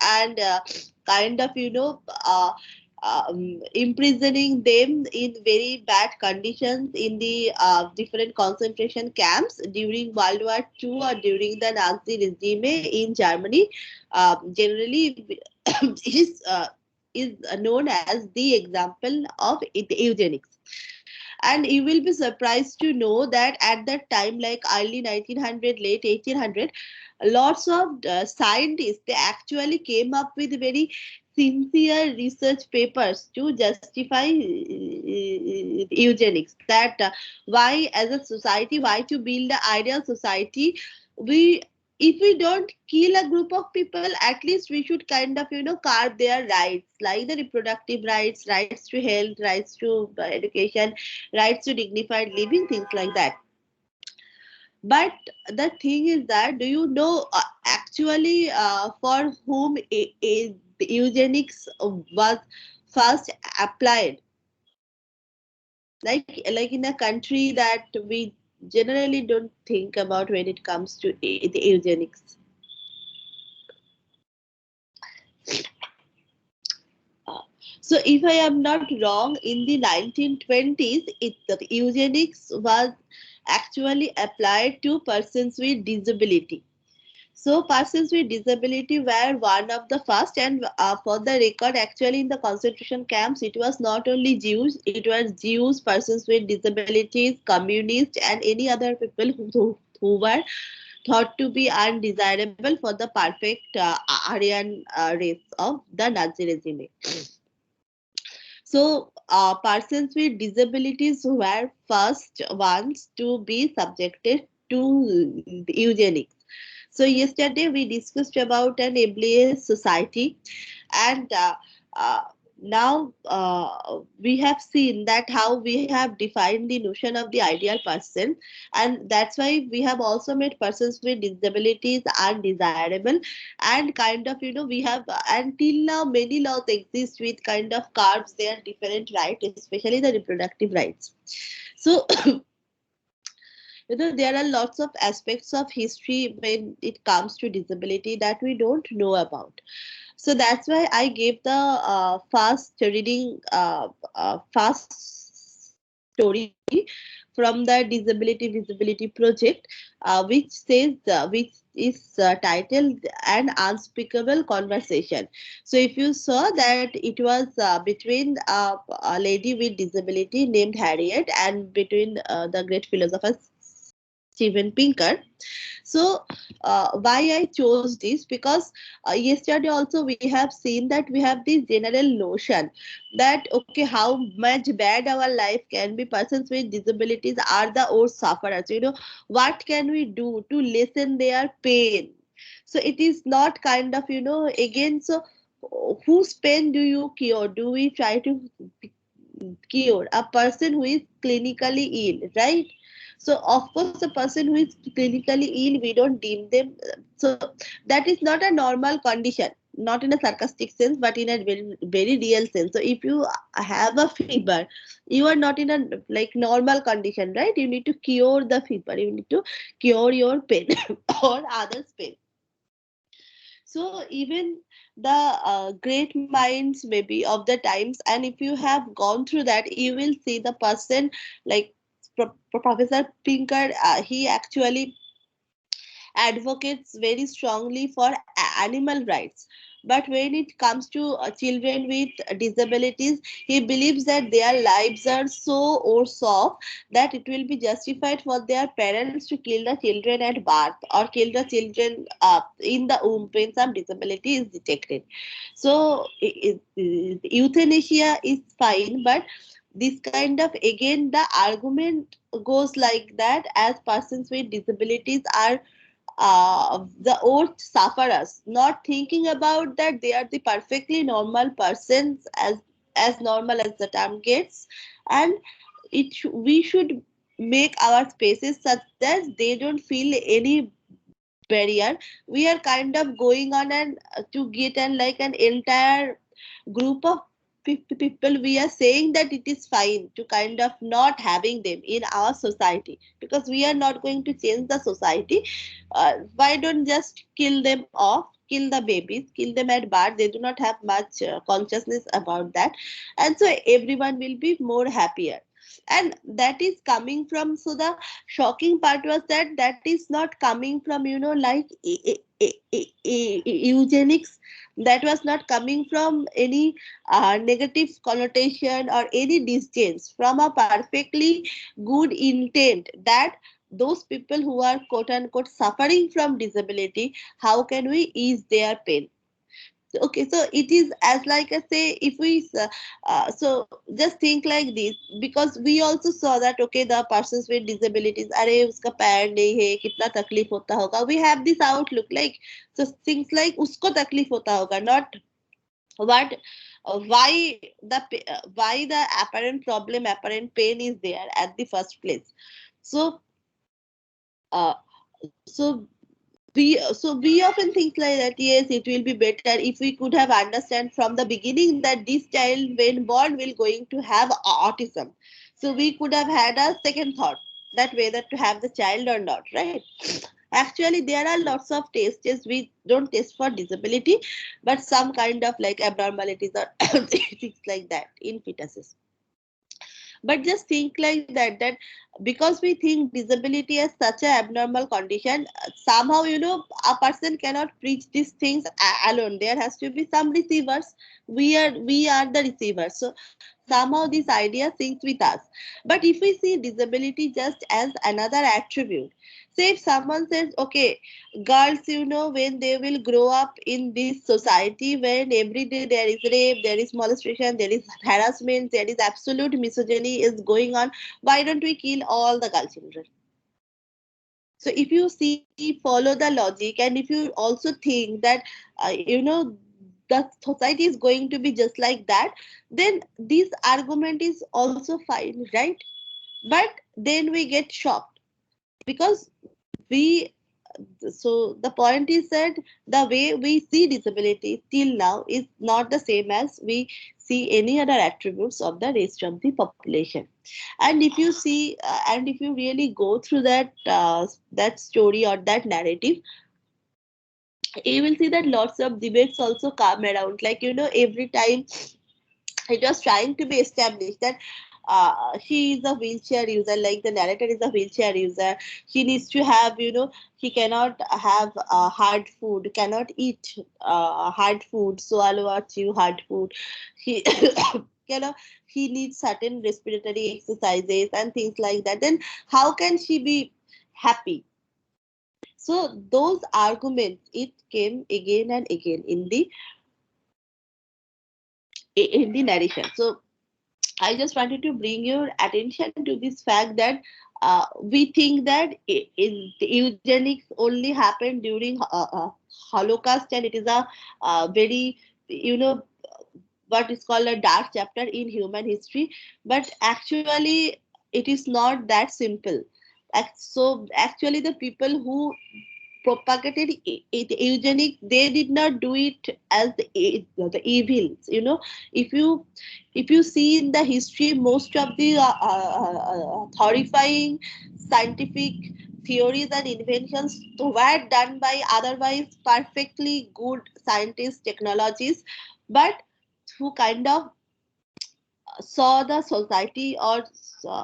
and kind of imprisoning them in very bad conditions in the different concentration camps during World War II or during the Nazi regime in Germany. Generally, is known as the example of eugenics. And you will be surprised to know that at that time, like early 1900, late 1800, lots of scientists, they actually came up with very sincere research papers to justify eugenics, that why as a society, why to build an ideal society, we, if we don't kill a group of people, at least we should kind of carve their rights, like the reproductive rights, rights to health, rights to education, rights to dignified living, things like that. But the thing is that, do you know actually for whom the eugenics was first applied? Like in a country that we generally don't think about when it comes to the eugenics. Uh, So, if I am not wrong, in the 1920s, the eugenics was actually applied to persons with disability. So persons with disability were one of the first, and for the record, actually in the concentration camps, it was not only Jews, it was Jews, persons with disabilities, communists, and any other people who were thought to be undesirable for the perfect Aryan race of the Nazi regime. So, persons with disabilities were first ones to be subjected to eugenics. So, yesterday we discussed about an ableist society, and uh, now we have seen that how we have defined the notion of the ideal person, and that's why we have also made persons with disabilities undesirable, and kind of we have until now many laws exist with kind of carves their different rights, especially the reproductive rights. So there are lots of aspects of history when it comes to disability that we don't know about. So that's why I gave the fast reading fast story from the disability visibility project, which says which is titled An Unspeakable Conversation. So if you saw that, it was between a lady with disability named Harriet and between the great philosopher Steven Pinker. So why I chose this, because yesterday also we have seen that we have this general notion that okay, how much bad our life can be, persons with disabilities are the worst sufferers, what can we do to lessen their pain? So it is not kind of again, so whose pain do you cure? Do we try to cure a person who is clinically ill, right? So of course, a person who is clinically ill, we don't deem them. So that is not a normal condition, not in a sarcastic sense, but in a very, very real sense. So if you have a fever, you are not in a like normal condition, right? You need to cure the fever. You need to cure your pain or others' pain. So even the great minds maybe of the times, and if you have gone through that, you will see the person like Professor Pinker. He actually advocates very strongly for animal rights. But when it comes to children with disabilities, he believes that their lives are so worse off that it will be justified for their parents to kill the children at birth or kill the children in the womb when some disability is detected. So euthanasia is fine, but this kind of, again, the argument goes like that, as persons with disabilities are the old sufferers, not thinking about that they are the perfectly normal persons, as normal as the term gets, and we should make our spaces such that they don't feel any barrier. We are kind of going on and to get an like an entire group of people, we are saying that it is fine to kind of not having them in our society, because we are not going to change the society. Why don't just kill them off? kill the babies, kill them at birth. They do not have much consciousness about that, and so everyone will be more happier. And that is coming from, so the shocking part was that that is not coming from, like eugenics. That was not coming from any negative connotation or any distance, from a perfectly good intent, that those people who are quote unquote suffering from disability, how can we ease their pain? Okay, so it is as like I say, if we so just think like this, because we also saw that okay, the persons with disabilities, अरे उसका पैर नहीं है, कितना तकलीफ होता होगा, we have this outlook, like, so things like उसको तकलीफ होता होगा, not what why the apparent problem, apparent pain is there at the first place. So uh, so we often think like that, yes, it will be better if we could have understand from the beginning that this child when born will going to have autism. So we could have had a second thought, that whether to have the child or not, right? Actually there are lots of tests. We don't test for disability, but some kind of like abnormalities or things like that in fetuses. But just think like that because we think disability as such a abnormal condition, somehow a person cannot preach these things alone. There has to be some receivers. We are the receivers, so somehow this idea sinks with us. But if we see disability just as another attribute, say if someone says okay, girls, when they will grow up in this society when every day there is rape, there is molestation, there is harassment, there is absolute misogyny is going on, why don't we kill all the girl children? So if you see, follow the logic, and if you also think that the society is going to be just like that, then this argument is also fine, right? But then we get shocked because we so the point is that the way we see disability till now is not the same as we see any other attributes of the rest of the population. And if you see and if you really go through that story or that narrative, you will see that lots of debates also come around, like every time it was trying to be established that she is a wheelchair user, like the narrator is a wheelchair user. She needs to have, he cannot have hard food, cannot eat hard food, swallow or chew hard food. He, he needs certain respiratory exercises and things like that. Then how can she be happy? So those arguments, it came again and again in the narration. So I just wanted to bring your attention to this fact that we think that eugenics only happened during Holocaust, and it is a very, what is called a dark chapter in human history. But actually, it is not that simple. So actually, the people who propagated eugenics, they did not do it as the evils. If you see in the history, most of the horrifying scientific theories and inventions were done by otherwise perfectly good scientists, technologies, but who kind of saw the society or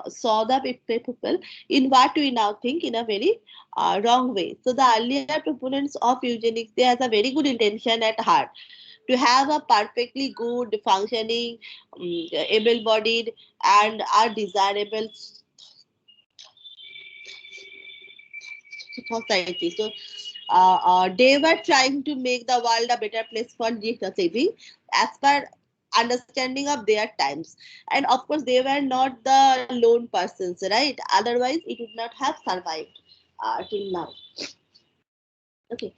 saw the people in what we now think in a very wrong way. So the earlier proponents of eugenics, they has a very good intention at heart to have a perfectly good functioning, able-bodied and are desirable society. So they were trying to make the world a better place for living as per understanding of their times. And of course, they were not the lone persons, right? Otherwise, it would not have survived till now. Okay,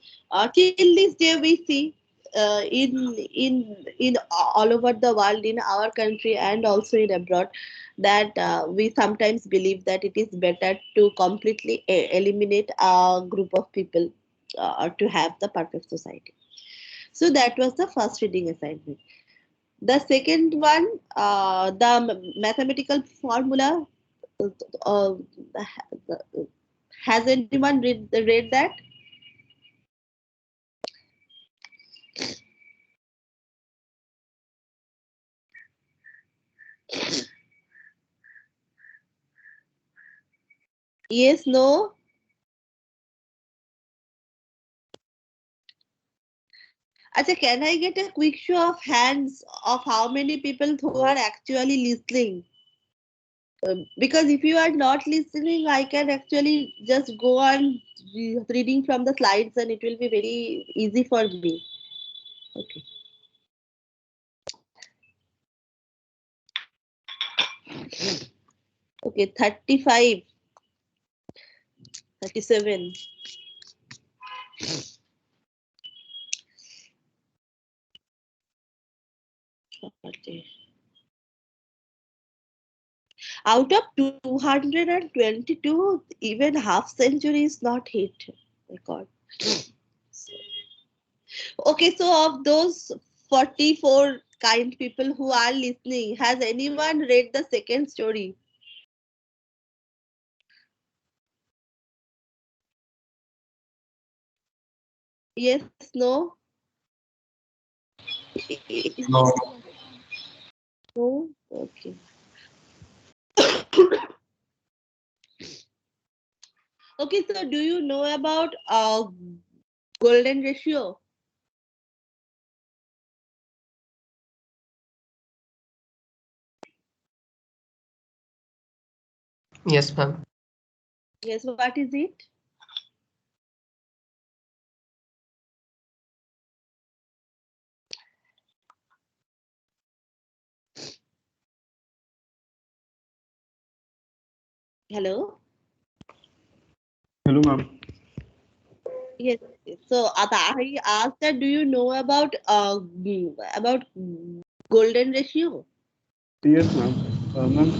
till this day we see in all over the world, in our country and also in abroad, that we sometimes believe that it is better to completely eliminate a group of people to have the perfect society. So that was the first reading assignment. The second one, the mathematical formula. Uh, has anyone read that? Yes, no? Acha, can I get a quick show of hands of how many people who are actually listening? Because if you are not listening, I can actually just go on reading from the slides and it will be very easy for me. Okay. Okay, 35, 37. Okay. Out of 222, even half century is not hit. My God. Okay, so of those 44 kind people who are listening, has anyone read the second story? Yes, no? No. No? Okay. Okay, so do you know about golden ratio? Yes, ma'am. Yes, what is it? Hello? Hello, ma'am. Yes. So I asked that do you know about golden ratio? Yes, ma'am. Ma'am,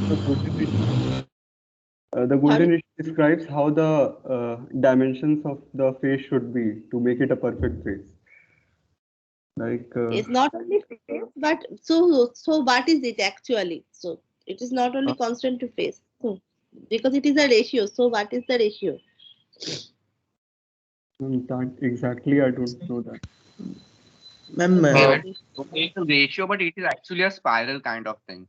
the golden Sorry? ratio describes how the dimensions of the face should be to make it a perfect face. Like, It's not only face, but so what is it actually? So it is not only uh, constant to face. So because it is a ratio. So what is the ratio? that exactly, I don't know that. Ma'am, Given Okay. okay, it's a ratio, but it is actually a spiral kind of thing.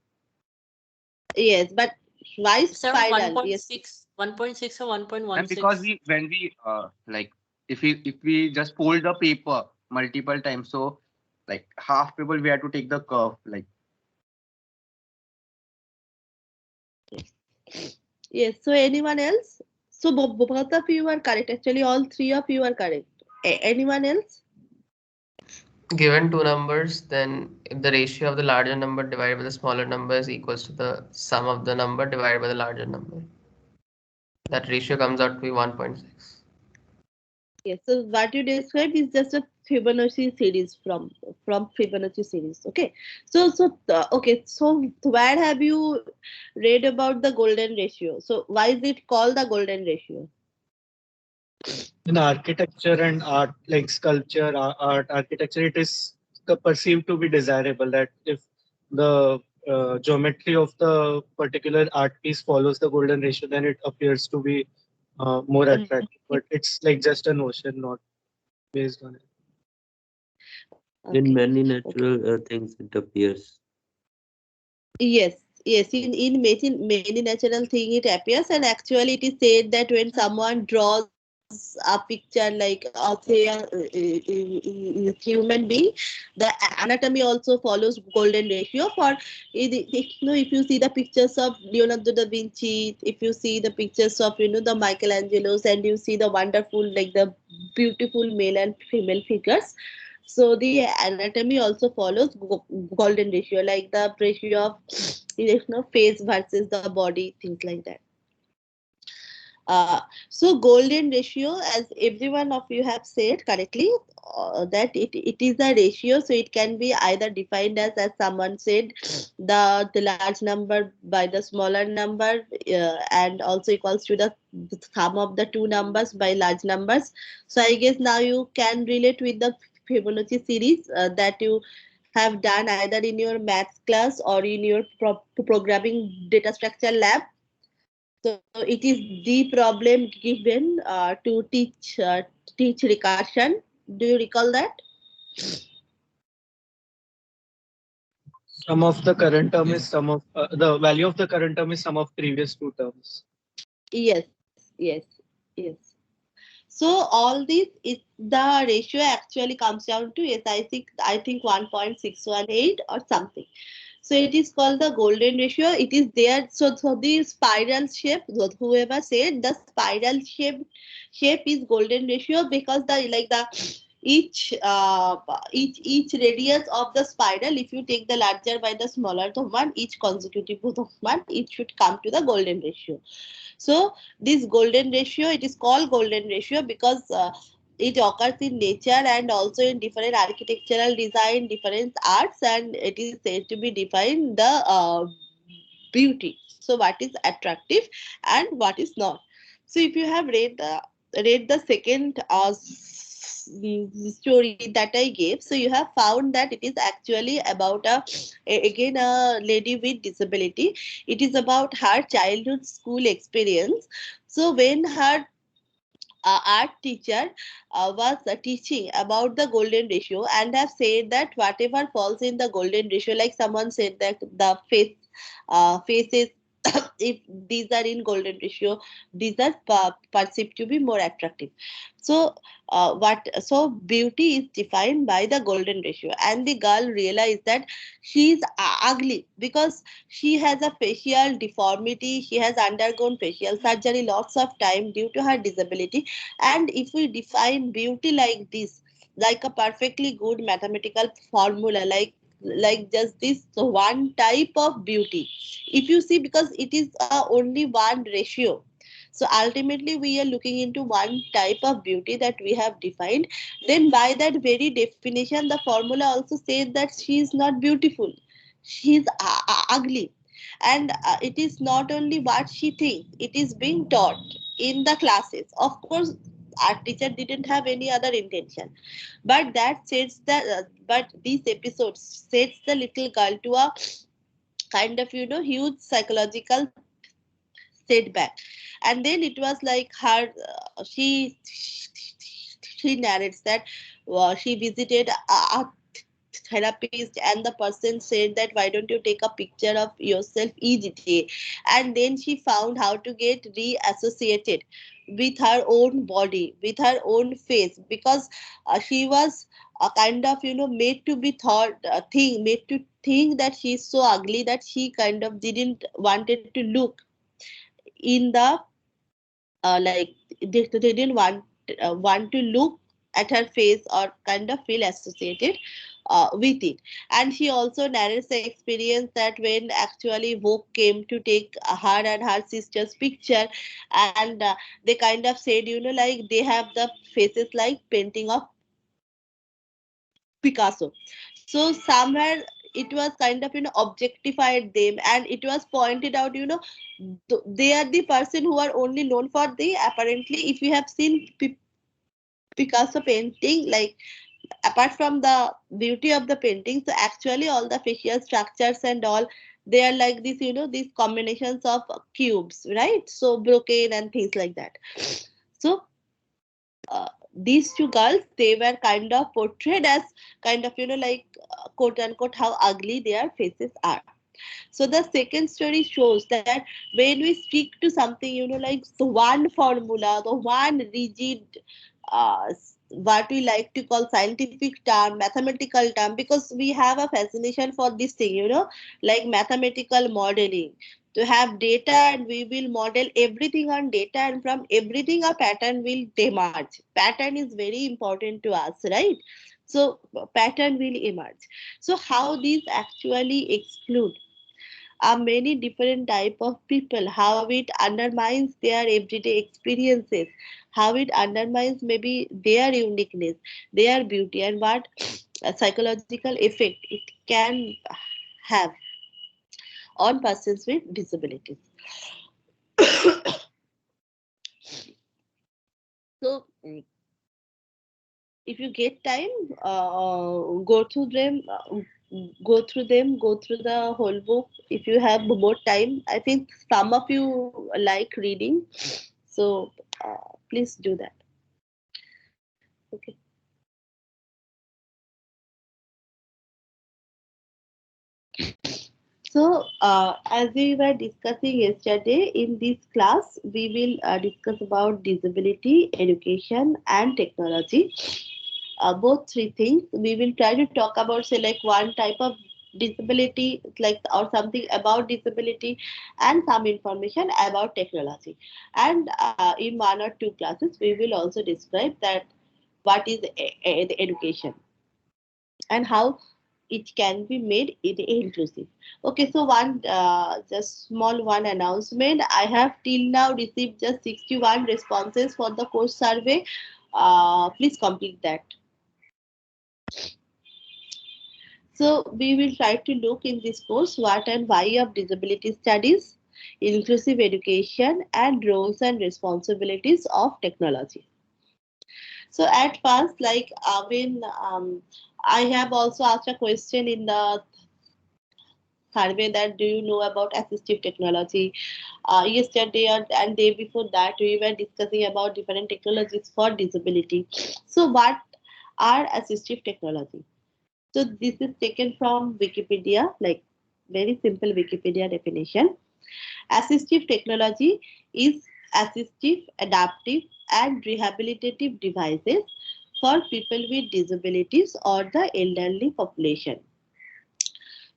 Yes, but why It's around spiral? Yes. 1.6 or And because 1.16. we when we like if we just fold the paper multiple times, so like half people we have to take the curve like Yes. So anyone else? So both of you are correct. Actually, all three of you are correct. Anyone else? given two numbers, then if the ratio of the larger number divided by the smaller number is equals to the sum of the number divided by the larger number. That ratio comes out to be 1.6. Yes. So what you described is just a Fibonacci series from Fibonacci series. Okay. Okay. So where have you read about the golden ratio? So why is it called the golden ratio? In architecture and art, like sculpture, art, architecture, it is perceived to be desirable that if the geometry of the particular art piece follows the golden ratio, then it appears to be more attractive. But it's like just a notion, not based on it. In Okay. many Okay. natural things, it appears. Yes, yes. In many natural thing it appears, and actually it is said that when someone draws a picture like say a human being, the anatomy also follows golden ratio. For if you see the pictures of Leonardo da Vinci, if you see the pictures of the Michelangelos, and you see the wonderful like the beautiful male and female figures, so the anatomy also follows golden ratio, like the ratio of face versus the body, things like that. So golden ratio, as every one of you have said correctly, that it is a ratio, so it can be either defined as someone said, the large number by the smaller number, and also equals to the sum of the two numbers by large numbers. So I guess now you can relate with the Fibonacci series that you have done either in your maths class or in your programming data structure lab. So it is the problem given to teach recursion. Do you recall that? Sum of the current term is sum of the value of the current term is sum of previous two terms. Yes, yes, yes. So all this is the ratio actually comes down to, yes, I think 1.618 or something. So it is called the golden ratio. It is there. So the spiral shape, whoever said the spiral shape is golden ratio, because the like the each radius of the spiral, if you take the larger by the smaller the one, each consecutive of one, it should come to the golden ratio. So this golden ratio, it is called golden ratio because it occurs in nature and also in different architectural design, different arts, and it is said to be define the beauty. So what is attractive and what is not. So if you have read the second story that I gave, so you have found that it is actually about again a lady with disability. It is about her childhood school experience. So when her art teacher was teaching about the golden ratio, and have said that whatever falls in the golden ratio, like someone said that the faces if these are in golden ratio, these are perceived to be more attractive. So what so beauty is defined by the golden ratio, and the girl realized that she is ugly because she has a facial deformity, she has undergone facial surgery lots of time due to her disability. And if we define beauty like this, like a perfectly good mathematical formula, like just this one type of beauty, if you see, because it is only one ratio, so ultimately we are looking into one type of beauty that we have defined, then by that very definition the formula also says that she is not beautiful, she is ugly. And it is not only what she thinks, it is being taught in the classes. Of course, our teacher didn't have any other intention, but that sets the but this episode sets the little girl to a kind of huge psychological setback. And then it was like her she narrates that she visited a therapist, and the person said that why don't you take a picture of yourself each day. And then she found how to get reassociated with her own body, with her own face, because she was kind of made to be thought made to think that she's so ugly that she kind of didn't wanted to look in the like they didn't want to look at her face or kind of feel associated with it. And she also narrates the experience that when actually Vogue came to take her and her sister's picture, and they kind of said like they have the faces like painting of Picasso. So somewhere it was kind of objectified them, and it was pointed out they are the person who are only known for the apparently, if you have seen Picasso painting, like apart from the beauty of the painting, so actually all the facial structures and all, they are like this these combinations of cubes, right? So broken and things like that. So these two girls, they were kind of portrayed as kind of like quote unquote how ugly their faces are. So the second story shows that when we stick to something like the one formula, the one rigid what we like to call scientific term, mathematical term, because we have a fascination for this thing like mathematical modeling, to have data, and we will model everything on data, and from everything a pattern will emerge. Pattern is very important to us, right? So pattern will emerge. So how these actually exclude many different type of people, how it undermines their everyday experiences, how it undermines maybe their uniqueness, their beauty, and what psychological effect it can have on persons with disabilities. So if you get time, go through the whole book. If you have more time, I think some of you like reading, so please do that. Okay. So, as we were discussing yesterday, in this class, we will discuss about disability, education, and technology. Both three things. We will try to talk about, say, like one type of disability, like or something about disability, and some information about technology. And in one or two classes, we will also describe that what is the education and how it can be made inclusive. Okay, so one just small one announcement. I have till now received just 61 responses for the course survey. Please complete that. So we will try to look in this course what and why of disability studies, inclusive education, and roles and responsibilities of technology. So at first, like when I have also asked a question in the survey that do you know about assistive technology. Yesterday and day before that we were discussing about different technologies for disability. So what are assistive technology? So this is taken from Wikipedia, like very simple Wikipedia definition. Assistive technology is assistive, adaptive, and rehabilitative devices for people with disabilities or the elderly population.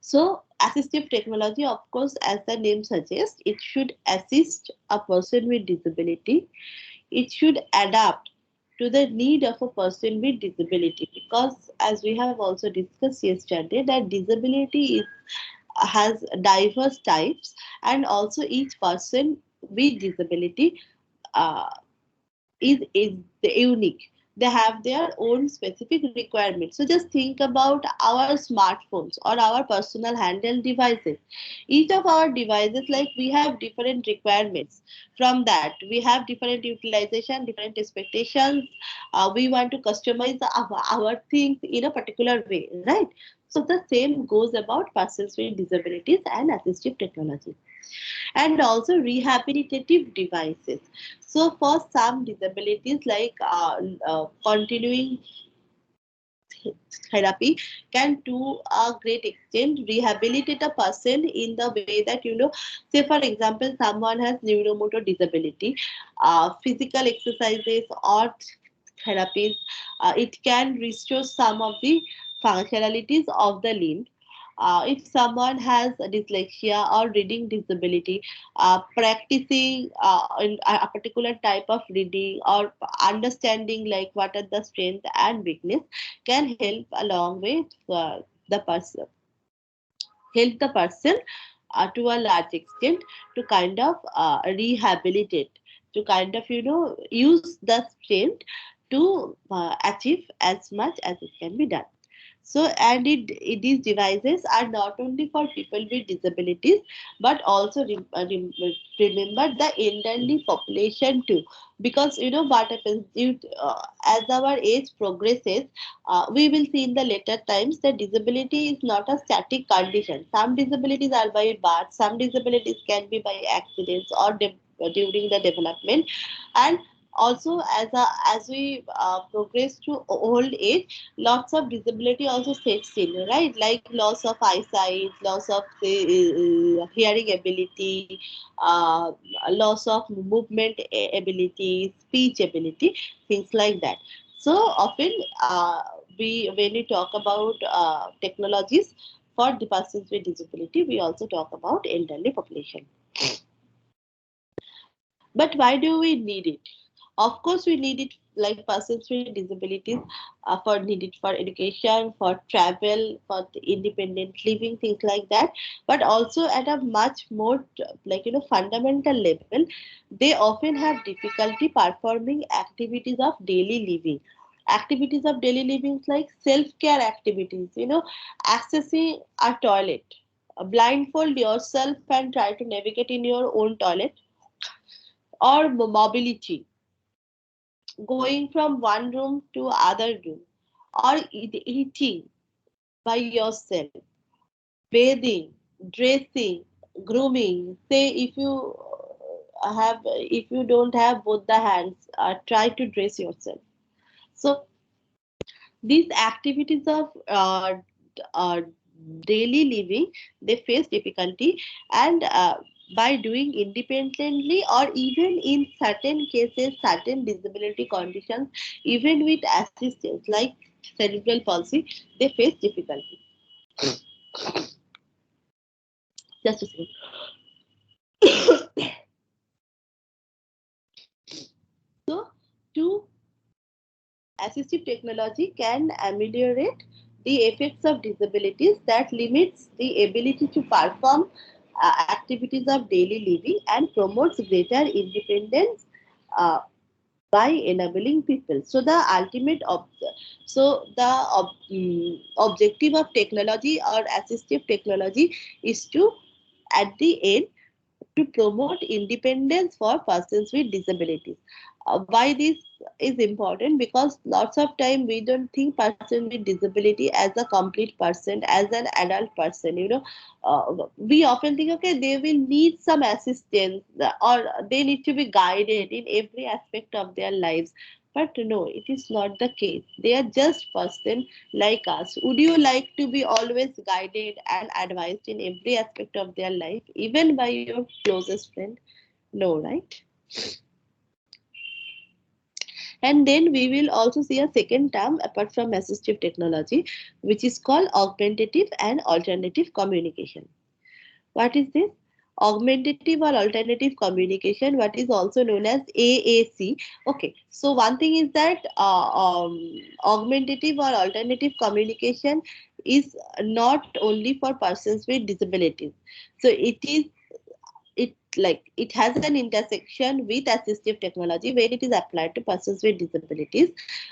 So, assistive technology, of course, as the name suggests, it should assist a person with disability. It should adapt to the need of a person with disability, because as we have also discussed yesterday, that disability has diverse types, and also each person with disability uh, is unique. They have their own specific requirements. So just think about our smartphones or our personal handheld devices. Each of our devices, like we have different requirements. From that, we have different utilization, different expectations. We want to customize our things in a particular way, right? So the same goes about persons with disabilities and assistive technology, and also rehabilitative devices. So for some disabilities like continuing therapy can to a great extent rehabilitate a person in the way that, say for example, someone has neuromotor disability, physical exercises or therapies, it can restore some of the functionalities of the limb. If someone has a dyslexia or reading disability, practicing in a particular type of reading or understanding like what are the strength and weakness can help along with the person, help the person to a large extent to kind of rehabilitate, to kind of use the strength to achieve as much as it can be done. So, and these devices are not only for people with disabilities, but also remember the elderly population too. Because what happens, as our age progresses, we will see in the later times that disability is not a static condition. Some disabilities are by birth, some disabilities can be by accidents or during the development, and also as we progress to old age, lots of disability also sets in, right? Like loss of eyesight, loss of hearing ability, uh, loss of movement ability, speech ability, things like that. So often when we talk about technologies for the persons with disability, we also talk about elderly population. But why do we need it? Of course, we need it like persons with disabilities, for need it for education, for travel, for the independent living, things like that. But also at a much more like fundamental level, they often have difficulty performing activities of daily living. Activities of daily living like self-care activities, accessing a toilet, blindfold yourself and try to navigate in your own toilet, or mobility, going from one room to other room, or eating by yourself, bathing, dressing, grooming. Say if you don't have both the hands, try to dress yourself. So these activities of daily living, they face difficulty, and by doing independently, or even in certain cases, certain disability conditions, even with assistance like cerebral palsy, they face difficulty. Just a second. So, to assistive technology can ameliorate the effects of disabilities that limits the ability to perform activities of daily living and promotes greater independence uh, by enabling people. So the ultimate objective of technology or assistive technology is to, at the end, to promote independence for persons with disabilities. Why this is important? Because lots of time we don't think person with disability as a complete person, as an adult person. We often think, okay, they will need some assistance, or they need to be guided in every aspect of their lives. But no, it is not the case. They are just person like us. Would you like to be always guided and advised in every aspect of their life, even by your closest friend? No, right? And then we will also see a second term apart from assistive technology, which is called augmentative and alternative communication. What is this? Augmentative or alternative communication, what is also known as AAC. Okay, so one thing is that augmentative or alternative communication is not only for persons with disabilities. So it has an intersection with assistive technology when it is applied to persons with disabilities,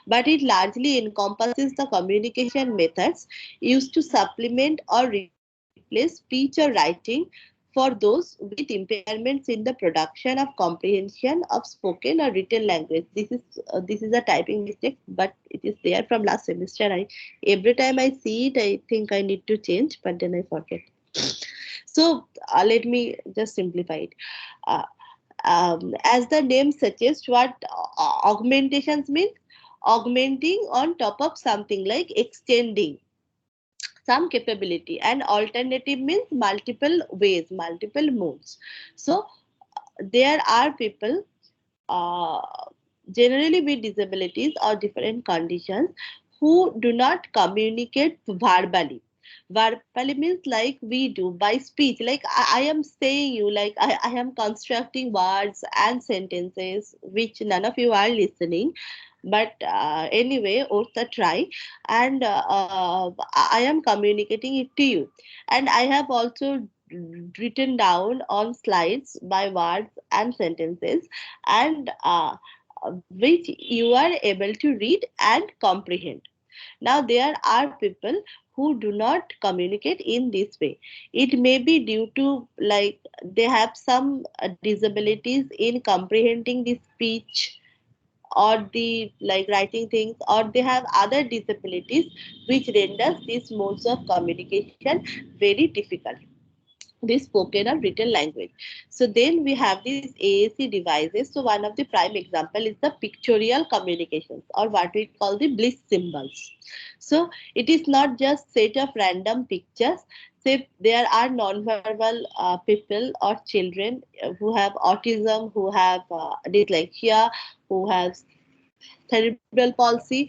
but it largely encompasses the communication methods used to supplement or replace speech or writing for those with impairments in the production of comprehension of spoken or written language. This is a typing mistake, but it is there from last semester. Every time I see it, I think I need to change, but then I forget. So let me just simplify it. Uh, as the name suggests, what augmentations mean? Augmenting on top of something, like extending some capability, and alternative means multiple ways, multiple modes. So there are people uh, generally with disabilities or different conditions who do not communicate verbally. Verbally means like we do by speech. Like I am saying you, like I am constructing words and sentences which none of you are listening. But anyway, Ortha try, and I am communicating it to you. And I have also written down on slides by words and sentences, and which you are able to read and comprehend. Now, there are people who do not communicate in this way. It may be due to, like, they have some disabilities in comprehending the speech or the like writing things, or they have other disabilities which renders these modes of communication very difficult, this spoken or written language. So then we have these AAC devices. So one of the prime example is the pictorial communications, or what we call the bliss symbols. So it is not just set of random pictures. Say there are non-verbal people or children who have autism, who have dyslexia, who have cerebral palsy,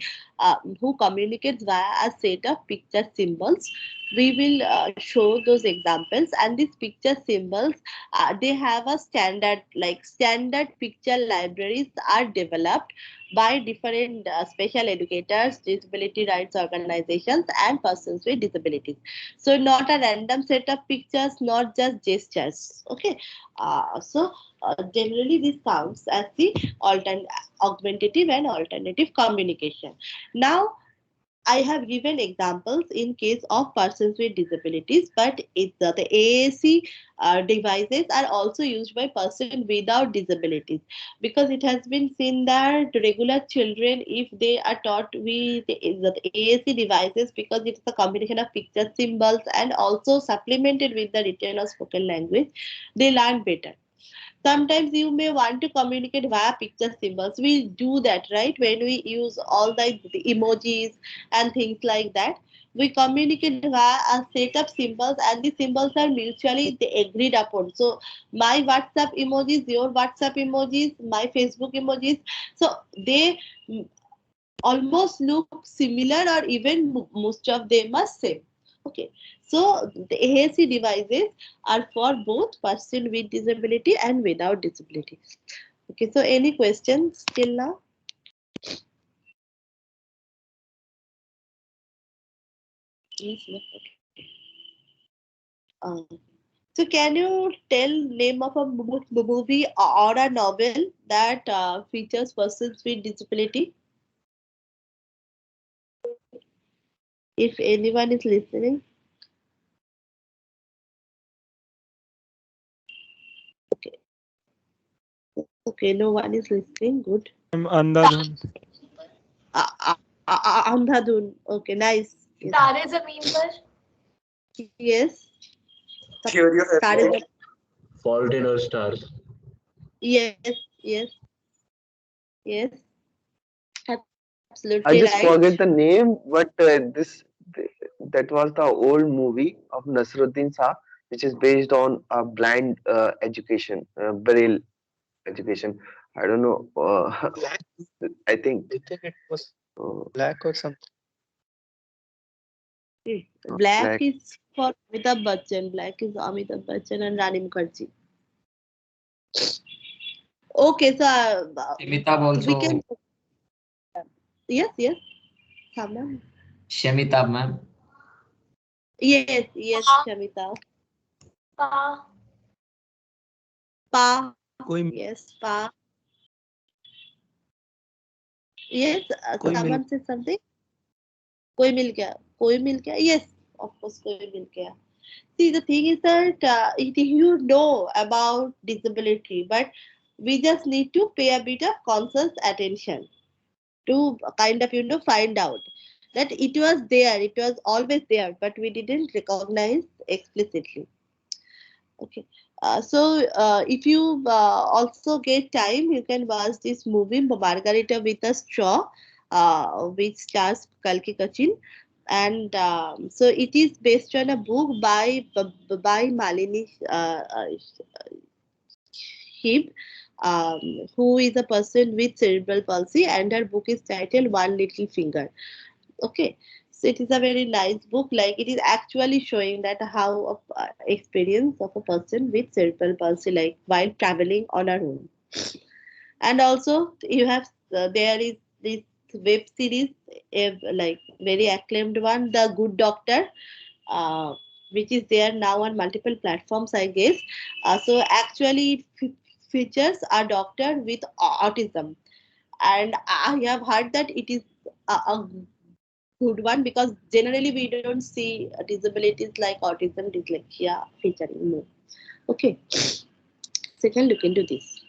who communicates via a set of picture symbols. We will show those examples, and these picture symbols, they have a standard, like standard picture libraries are developed by different special educators, disability rights organizations, and persons with disabilities. So not a random set of pictures, not just gestures. Okay, generally this counts as the augmentative and alternative communication. Now, I have given examples in case of persons with disabilities, but the AAC devices are also used by persons without disabilities, because it has been seen that regular children, if they are taught with the AAC devices, because it's a combination of picture symbols and also supplemented with the written or spoken language, they learn better. Sometimes you may want to communicate via picture symbols. We do that, right? When we use all the emojis and things like that. We communicate via a set of symbols, and the symbols are mutually agreed upon. So my WhatsApp emojis, your WhatsApp emojis, my Facebook emojis, so they almost look similar, or even most of them are same. Okay, so the AAC devices are for both person with disability and without disability. Okay, so any questions till now? Yes, no. Okay. So can you tell name of a movie or a novel that features persons with disability? If anyone is listening. Okay. Okay, no one is listening. Good. Andhadhun. Andhadhun. Okay, nice. Yes. तारे जमीन पर. Yes. Theory of Tare Fault in Our Stars. Yes, yes, yes. Absolutely I just right. forget the name, but that was the old movie of Nasruddin Shah, which is based on a blind education, Braille education. I don't know. Black. I think I think it was uh, black or something. Black like is for Amitabh Bachchan. Black is Amitabh Bachchan and Rani Mukherjee. Okay, so Shamitab we also. can. Yes, yes. Sama. Shamitab, ma'am. Yes, yes, Shamita. Pa. Pa. कोई Yes, Pa. Yes, कोई मिल someone said something. कोई मिल गया. कोई मिल गया. Yes, of course, कोई मिल गया. See, the thing is that you know about disability, but we just need to pay a bit of conscious attention to kind of find out that it was there, it was always there, but we didn't recognize explicitly. Okay. So if you also get time, you can watch this movie Margarita with a Straw, which stars Kalki Kachin. And so it is based on a book by Malini Hib, who is a person with cerebral palsy, and her book is titled One Little Finger. Okay, so it is a very nice book. Like, it is actually showing that how experience of a person with cerebral palsy, like while traveling on our own. And also you have there is this web series, like very acclaimed one, The Good Doctor, uh, which is there now on multiple platforms, I guess. So actually it features a doctor with autism, and I have heard that it is a good one, because generally we don't see disabilities like autism, dyslexia featuring more. Okay, so you can look into this.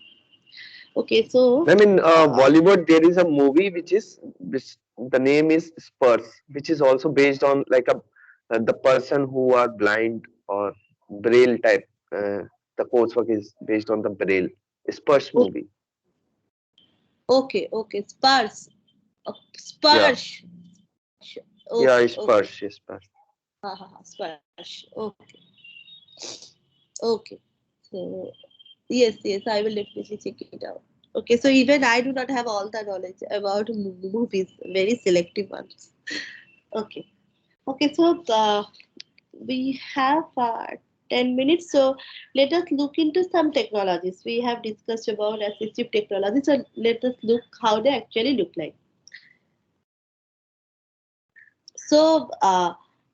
Okay, so I mean, uh, Bollywood. There is a movie which the name is Spurs, which is also based on like a the person who are blind or Braille type. The coursework is based on the Braille. Spurs movie. okay, Spurs. Yeah, Sparsh. yeah, Okay, okay. Spurs. Yes, Spurs. Sparsh. Okay. Okay. So yes, I will definitely check it out. Okay, so even I do not have all the knowledge about movies, very selective ones. Okay. Okay, so we have 10 minutes, so let us look into some technologies. We have discussed about assistive technology, so let us look how they actually look like. So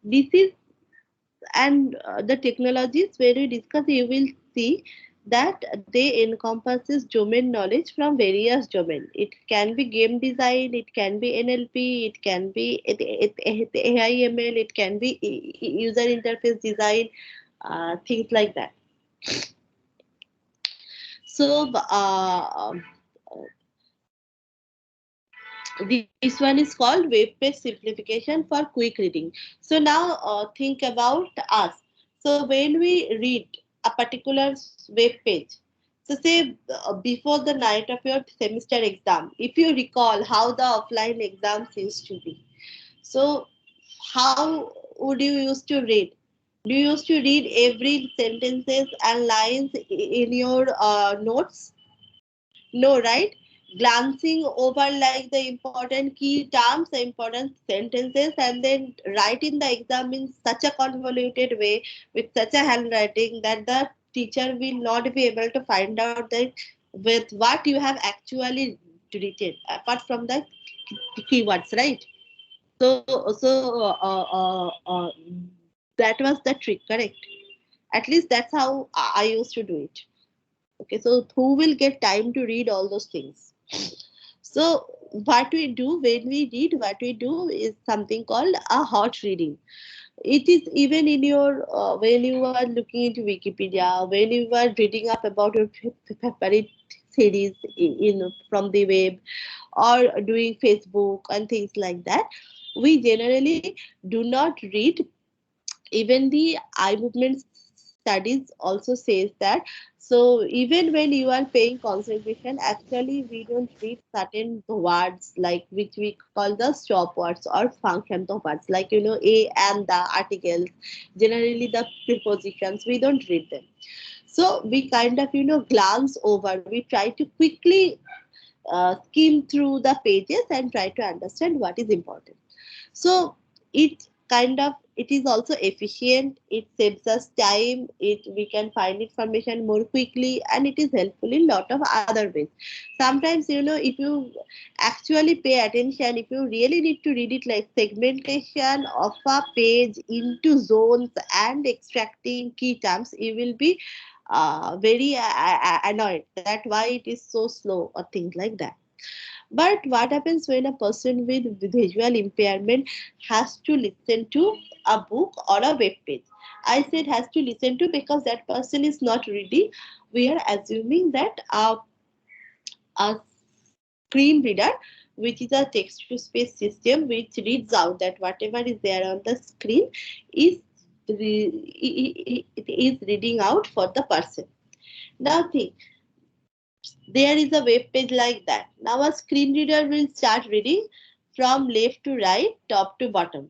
this is, and the technologies where we discuss, you will see that they encompasses domain knowledge from various domain. It can be game design, it can be NLP, it can be AIML, it can be user interface design, things like that. So this one is called web page simplification for quick reading. So now think about us. So when we read a particular web page, so say before the night of your semester exam, if you recall how the offline exams used to be, so how would you used to read? Do you used to read every sentences and lines in your notes? No, right? Glancing over like the important key terms, the important sentences, and then write in the exam in such a convoluted way with such a handwriting that the teacher will not be able to find out that with what you have actually written, apart from the keywords, right? So that was the trick, correct? At least that's how I used to do it. Okay, so who will get time to read all those things? So what we do when we read, what we do is something called a hot reading. It is even in your when you are looking into Wikipedia, when you are reading up about your favorite series in from the web, or doing Facebook and things like that. We generally do not read. Even the eye movement studies also says that. So even when you are paying concentration, actually we don't read certain words like which we call the stop words or function words, like a and the articles, generally the prepositions, we don't read them. So we kind of glance over, we try to quickly skim through the pages and try to understand what is important. So it kind of, it is also efficient, it saves us time, it we can find information more quickly, and it is helpful in lot of other ways. Sometimes if you actually pay attention, if you really need to read it, like segmentation of a page into zones and extracting key terms, you will be very annoyed that why it is so slow or things like that. But what happens when a person with visual impairment has to listen to a book or a web page? I said has to listen to because that person is not reading. We are assuming that a screen reader, which is a text to speech system, which reads out that whatever is there on the screen is it is reading out for the person. Now think, there is a web page like that. Now a screen reader will start reading from left to right, top to bottom.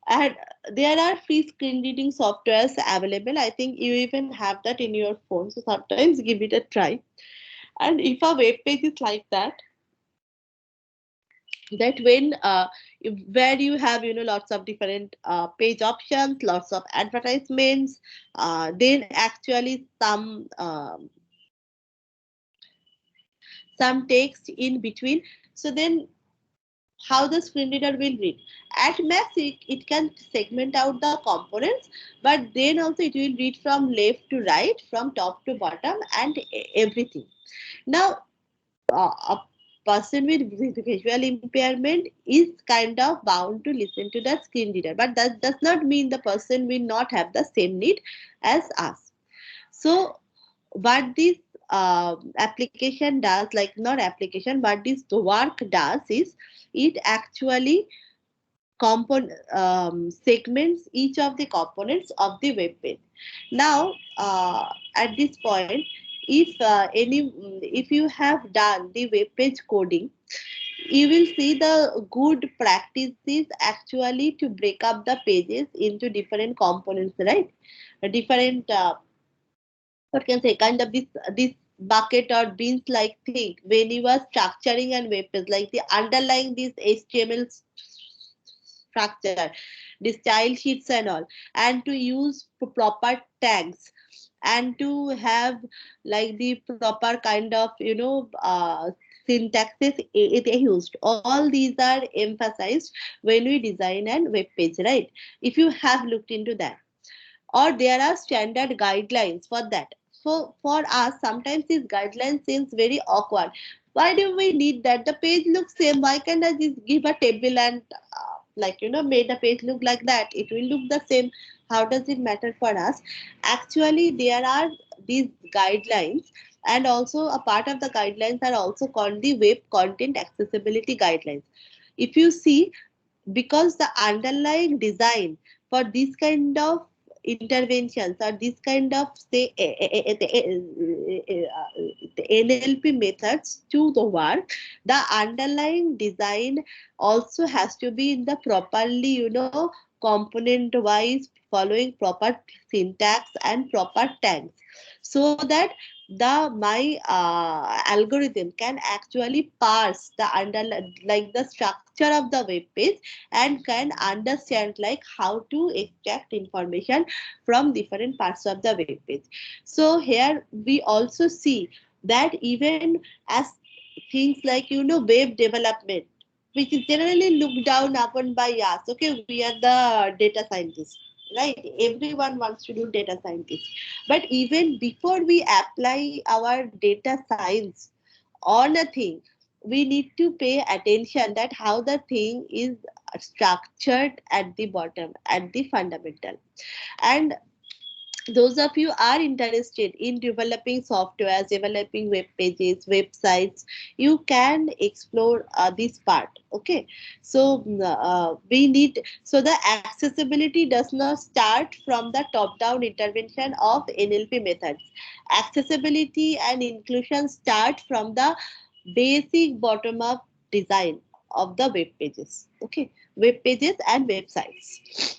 And there are free screen reading softwares available. I think you even have that in your phone. So sometimes give it a try. And if a web page is like that, that when where you have lots of different page options, lots of advertisements, then actually some text in between. So then how the screen reader will read? At max, it can segment out the components, but then also it will read from left to right, from top to bottom, and everything. Now, a person with visual impairment is kind of bound to listen to the screen reader, but that does not mean the person will not have the same need as us. So what this application does, like not application, but this work does is it actually segments each of the components of the web page. Now at this point, if you have done the web page coding, you will see the good practices actually to break up the pages into different components, right? Different what can say, kind of this bucket or beans like thing when you are structuring and web page, like the underlying this HTML structure, the style sheets and all, and to use proper tags, and to have like the proper kind of syntaxes it used. All these are emphasized when we design an web page, right? If you have looked into that, or there are standard guidelines for that. So for us, sometimes these guidelines seems very awkward. Why do we need that? The page looks same. Why can't I just give a table and made the page look like that? It will look the same. How does it matter for us? Actually, there are these guidelines, and also a part of the guidelines are also called the web content accessibility guidelines. If you see, because the underlying design for this kind of interventions or this kind of say the NLP methods to the work, the underlying design also has to be in the properly, component wise, following proper syntax and proper tags, so that the my algorithm can actually parse the like the structure of the web page and can understand like how to extract information from different parts of the web page. So here we also see that even as things like web development, which is generally looked down upon by us. Okay, we are the data scientists, right? Everyone wants to do data scientist, but even before we apply our data science on a thing, we need to pay attention that how the thing is structured at the bottom, at the fundamental. And those of you are interested in developing softwares, developing web pages, websites, you can explore this part. Okay, so we need, so the accessibility does not start from the top down intervention of NLP methods. Accessibility and inclusion start from the basic bottom up design of the web pages. Okay, web pages and websites.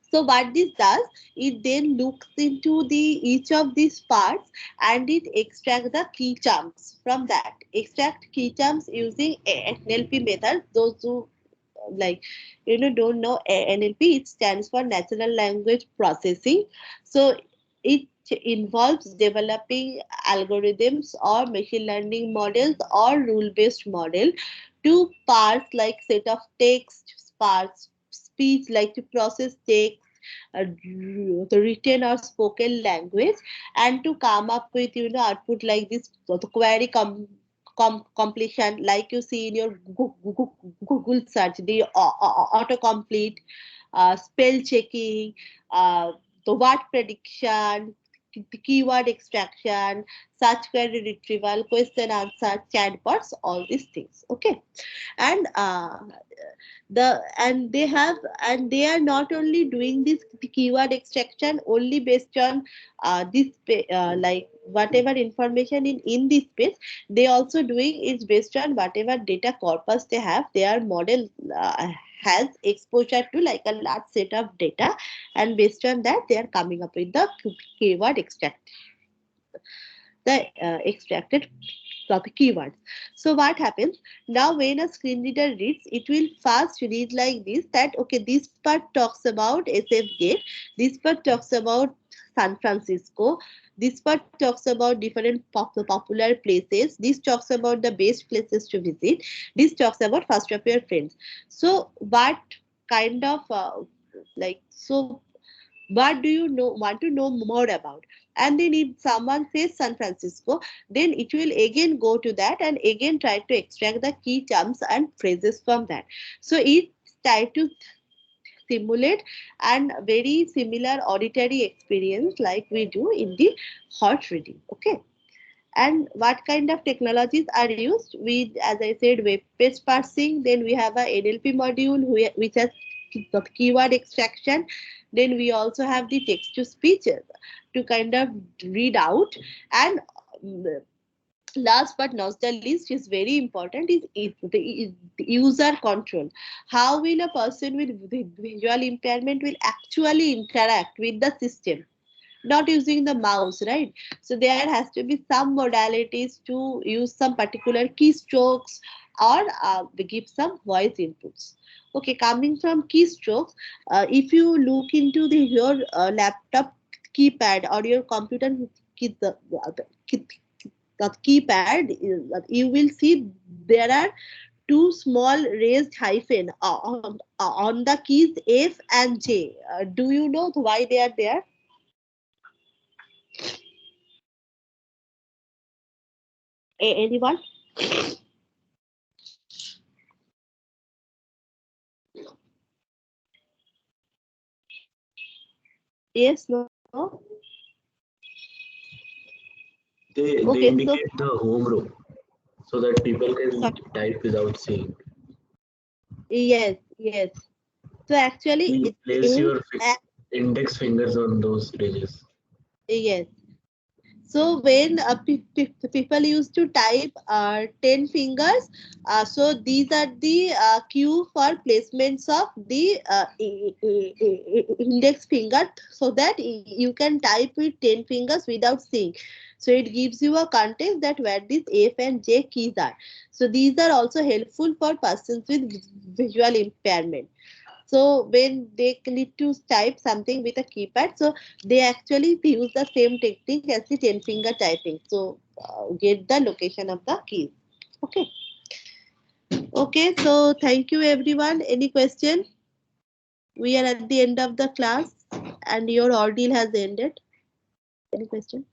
So what this does, it then looks into the each of these parts and it extracts the key chunks from that. Extract key chunks using NLP method. Those who like don't know NLP, it stands for natural language processing. So it involves developing algorithms or machine learning models or rule based model to parse like set of text, parse speech, like to process text, the written or spoken language, and to come up with output like this, so the query completion, like you see in your Google search, the autocomplete, spell checking, the word prediction, the keyword extraction, search query retrieval, question answer, chatbots, all these things. Okay, and they have, and they are not only doing this keyword extraction only based on like whatever information in this page, they also doing is based on whatever data corpus they have, their model has exposure to like a large set of data, and based on that they are coming up with the keyword extract, the extracted the keywords. So what happens now when a screen reader reads, it will first read like this, that okay, this part talks about SF Gate, this part talks about San Francisco, this part talks about different popular places, this talks about the best places to visit, this talks about first of your friends. So what kind of like, so what do you know, want to know more about? And then if someone says San Francisco, then it will again go to that and again try to extract the key terms and phrases from that. So it try to simulate and very similar auditory experience like we do in the hot reading. Okay, and what kind of technologies are used? We, as I said, web page parsing, then we have a NLP module which has keyword extraction, then we also have the text to speech to kind of read out, and last but not the least is very important is the user control. How will a person with visual impairment will actually interact with the system, not using the mouse, right? So there has to be some modalities to use some particular keystrokes or give some voice inputs. Okay, coming from keystrokes, if you look into your laptop keypad or your computer the keypad, you will see there are two small raised hyphen on the keys F and J. Do you know why they are there? Anyone? Yes, no? They Okay, so indicate the home row so that people can sorry. type without seeing. Yes, yes. So actually, You it's place in your index fingers on those pages. Yes. So when people used to type 10 fingers, so these are the cue for placements of the index finger, so that you can type with 10 fingers without seeing. So it gives you a context that where these F and J keys are. So these are also helpful for persons with visual impairment. So when they need to type something with a keypad, so they actually use the same technique as the 10 finger typing. So get the location of the keys. Okay. Okay. So thank you everyone. Any question? We are at the end of the class and your ordeal has ended. Any question?